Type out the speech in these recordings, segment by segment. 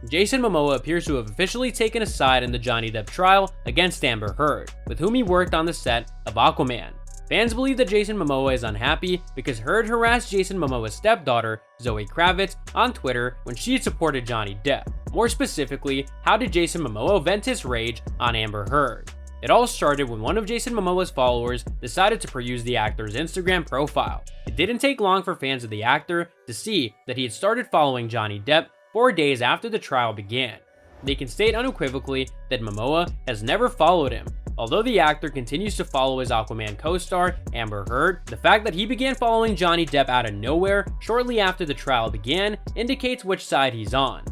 Jason Momoa appears to have officially taken a side in the Johnny Depp trial against Amber Heard, with whom he worked on the set of Aquaman. Fans believe that Jason Momoa is unhappy because Heard harassed Jason Momoa's stepdaughter, Zoë Kravitz, on Twitter when she supported Johnny Depp. More specifically, how did Jason Momoa vent his rage on Amber Heard? It all started when one of Jason Momoa's followers decided to peruse the actor's Instagram profile. It didn't take long for fans of the actor to see that he had started following Johnny Depp 4 days after the trial began. They can state unequivocally that Momoa has never followed him. Although the actor continues to follow his Aquaman co-star, Amber Heard, the fact that he began following Johnny Depp out of nowhere shortly after the trial began indicates which side he's on.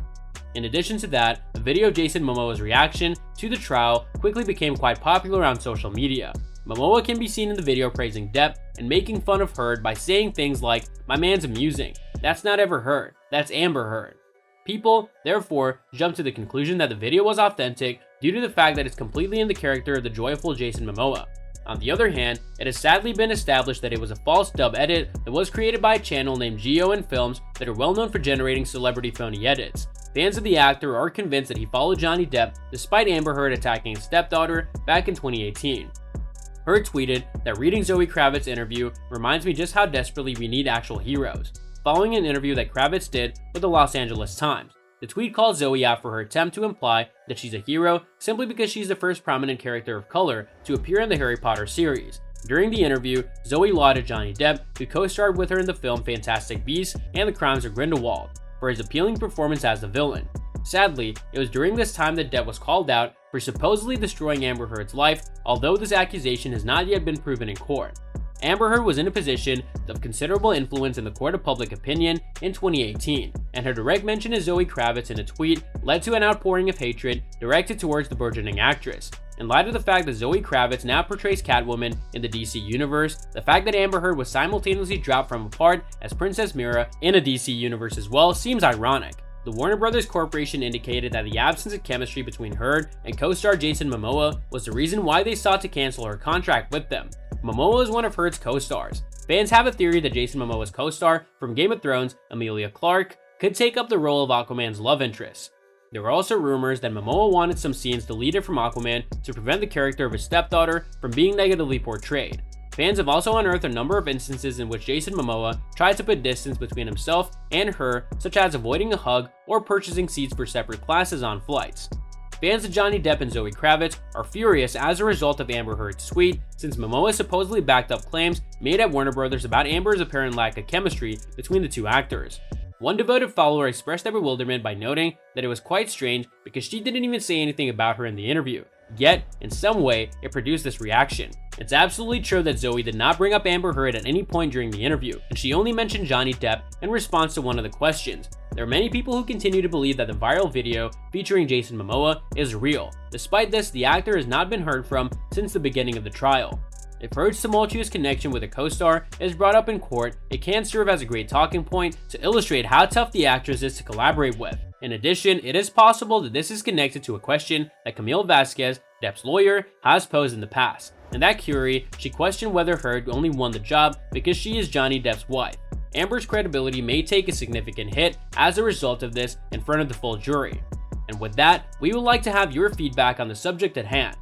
In addition to that, a video of Jason Momoa's reaction to the trial quickly became quite popular on social media. Momoa can be seen in the video praising Depp and making fun of Heard by saying things like, "My man's amusing. That's not ever Heard. That's Amber Heard." People, therefore, jumped to the conclusion that the video was authentic due to the fact that it's completely in the character of the joyful Jason Momoa. On the other hand, it has sadly been established that it was a false dub edit that was created by a channel named Geo and Films that are well known for generating celebrity phony edits. Fans of the actor are convinced that he followed Johnny Depp despite Amber Heard attacking his stepdaughter back in 2018. Heard tweeted that reading Zoë Kravitz's interview reminds me just how desperately we need actual heroes, following an interview that Kravitz did with the Los Angeles Times. The tweet called Zoe out for her attempt to imply that she's a hero simply because she's the first prominent character of color to appear in the Harry Potter series. During the interview, Zoe lauded Johnny Depp, who co-starred with her in the film Fantastic Beasts and The Crimes of Grindelwald, for his appealing performance as the villain. Sadly, it was during this time that Depp was called out for supposedly destroying Amber Heard's life, although this accusation has not yet been proven in court. Amber Heard was in a position of considerable influence in the court of public opinion in 2018, and her direct mention of Zoë Kravitz in a tweet led to an outpouring of hatred directed towards the burgeoning actress. In light of the fact that Zoë Kravitz now portrays Catwoman in the DC universe, the fact that Amber Heard was simultaneously dropped from a part as Princess Mira in a DC universe as well seems ironic. The Warner Brothers Corporation indicated that the absence of chemistry between Heard and co-star Jason Momoa was the reason why they sought to cancel her contract with them. Momoa is one of Heard's co-stars. Fans have a theory that Jason Momoa's co-star from Game of Thrones, Emilia Clarke, could take up the role of Aquaman's love interest. There were also rumors that Momoa wanted some scenes deleted from Aquaman to prevent the character of his stepdaughter from being negatively portrayed. Fans have also unearthed a number of instances in which Jason Momoa tried to put distance between himself and her, such as avoiding a hug or purchasing seats for separate classes on flights. Fans of Johnny Depp and Zoë Kravitz are furious as a result of Amber Heard's tweet, since Momoa supposedly backed up claims made at Warner Brothers about Amber's apparent lack of chemistry between the two actors. One devoted follower expressed their bewilderment by noting that it was quite strange because she didn't even say anything about her in the interview, yet in some way it produced this reaction. It's absolutely true that Zoe did not bring up Amber Heard at any point during the interview, and she only mentioned Johnny Depp in response to one of the questions. There are many people who continue to believe that the viral video featuring Jason Momoa is real. Despite this, the actor has not been heard from since the beginning of the trial. If Heard's tumultuous connection with a co-star is brought up in court, it can serve as a great talking point to illustrate how tough the actress is to collaborate with. In addition, it is possible that this is connected to a question that Camille Vasquez, Depp's lawyer, has posed in the past. In that query, she questioned whether Heard only won the job because she is Johnny Depp's wife. Amber's credibility may take a significant hit as a result of this in front of the full jury. And with that, we would like to have your feedback on the subject at hand.